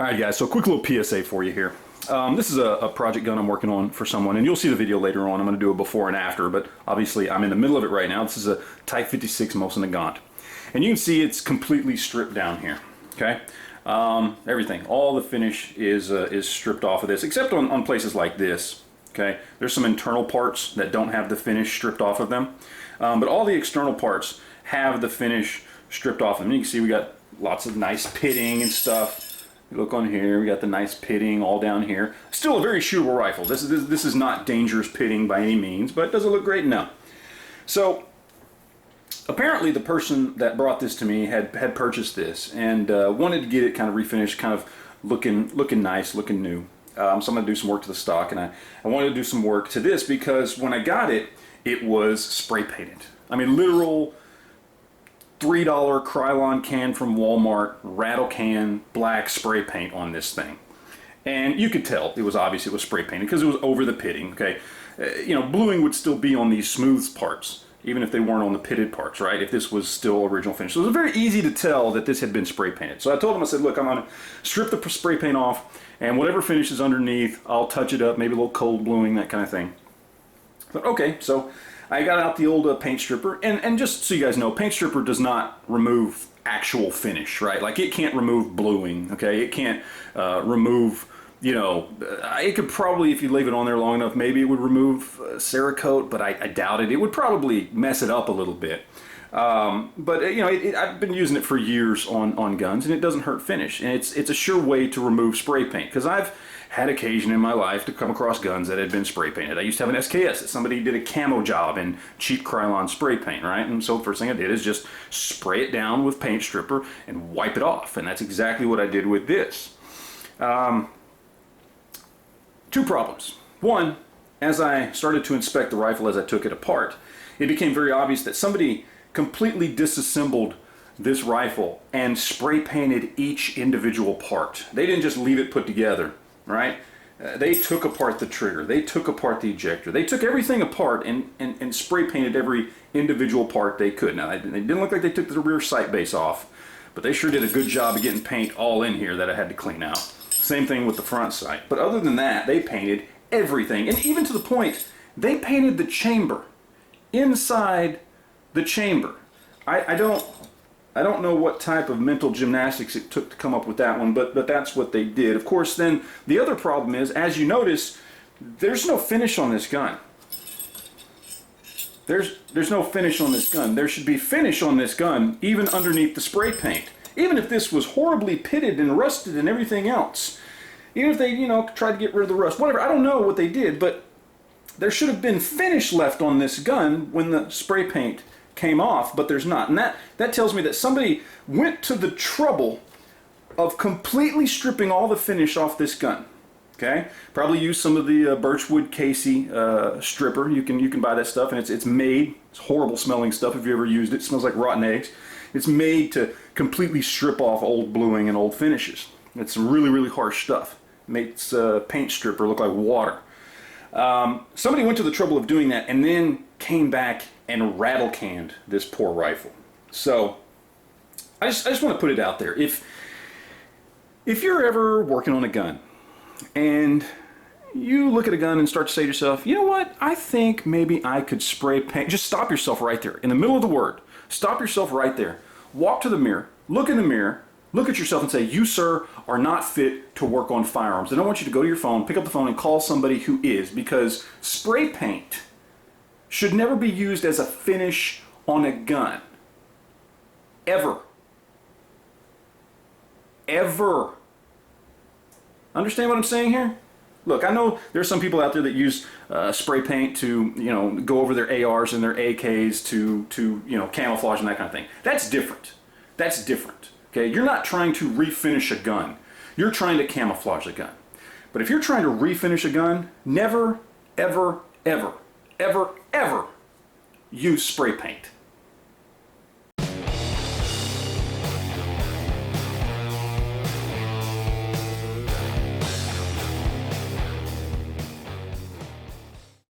Alright guys, so quick little PSA for you here. This is a project gun I'm working on for someone, and you'll see the video later on. I'm going to do a before and after, but obviously I'm in the middle of it right now. This is a Type 56 Mosin Nagant. And you can see it's completely stripped down here. Okay, everything, all the finish is stripped off of this, except on places like this. Okay, there's some internal parts that don't have the finish stripped off of them, but all the external parts have the finish stripped off of them. You can see we got lots of nice pitting and stuff. You look on here, we got the nice pitting all down here. Still a very shootable rifle. This is not dangerous pitting by any means, but does it look great? No. So apparently the person that brought this to me had purchased this and wanted to get it kind of refinished, kind of looking nice, looking new. So I'm going to do some work to the stock, and I wanted to do some work to this because when I got it, it was spray painted. I mean, literal $3 Krylon can from Walmart, rattle can, black spray paint on this thing. And you could tell it was obvious it was spray painted because it was over the pitting, okay? You know, bluing would still be on these smooth parts, even if they weren't on the pitted parts, right? If this was still original finish. So it was very easy to tell that this had been spray painted. So I told him, I said, look, I'm gonna strip the spray paint off, and whatever finish is underneath, I'll touch it up, maybe a little cold bluing, that kind of thing. But okay, so I got out the old paint stripper, and just so you guys know, paint stripper does not remove actual finish, right? Like, it can't remove bluing, okay? It can't remove, you know, it could probably, if you leave it on there long enough, maybe it would remove Cerakote, but I doubt it. It would probably mess it up a little bit. But you know, I've been using it for years on guns, and it doesn't hurt finish, and it's a sure way to remove spray paint, because I've had occasion in my life to come across guns that had been spray painted. I used to have an SKS that somebody did a camo job in cheap Krylon spray paint, right? And so the first thing I did is just spray it down with paint stripper and wipe it off, and that's exactly what I did with this. Two problems. One, as I started to inspect the rifle as I took it apart, it became very obvious that somebody completely disassembled this rifle and spray painted each individual part. They didn't just leave it put together, right? They took apart the trigger, they took apart the ejector, they took everything apart and spray painted every individual part they could. Now, they didn't look like they took the rear sight base off, but they sure did a good job of getting paint all in here that I had to clean out. Same thing with the front sight. But other than that, they painted everything, and even to the point, they painted the chamber inside the chamber. I don't know what type of mental gymnastics it took to come up with that one, but that's what they did. Of course, then the other problem is, as you notice, there's no finish on this gun. There's no finish on this gun. There should be finish on this gun even underneath the spray paint. Even if this was horribly pitted and rusted and everything else. Even if they, you know, tried to get rid of the rust, whatever, I don't know what they did, but there should have been finish left on this gun when the spray paint came off, but there's not. And that tells me that somebody went to the trouble of completely stripping all the finish off this gun. Okay, probably used some of the Birchwood Casey stripper. You can buy that stuff, and it's made. It's horrible smelling stuff if you ever used it. It smells like rotten eggs. It's made to completely strip off old bluing and old finishes. It's some really harsh stuff. Makes paint stripper look like water. Somebody went to the trouble of doing that and then came back and rattle canned this poor rifle. So I just want to put it out there. If you're ever working on a gun and you look at a gun and start to say to yourself, you know what, I think maybe I could spray paint. Just stop yourself right there in the middle of the word. Stop yourself right there. Walk to the mirror, look in the mirror, look at yourself and say, you, sir, are not fit to work on firearms. And I want you to go to your phone, pick up the phone, and call somebody who is, because spray paint should never be used as a finish on a gun. Ever. Ever. Understand what I'm saying here? Look, I know there's some people out there that use spray paint to, you know, go over their ARs and their AKs to you know, camouflage and that kind of thing. That's different. That's different. Okay, you're not trying to refinish a gun. You're trying to camouflage a gun. But if you're trying to refinish a gun, never, ever, ever, ever, ever use spray paint.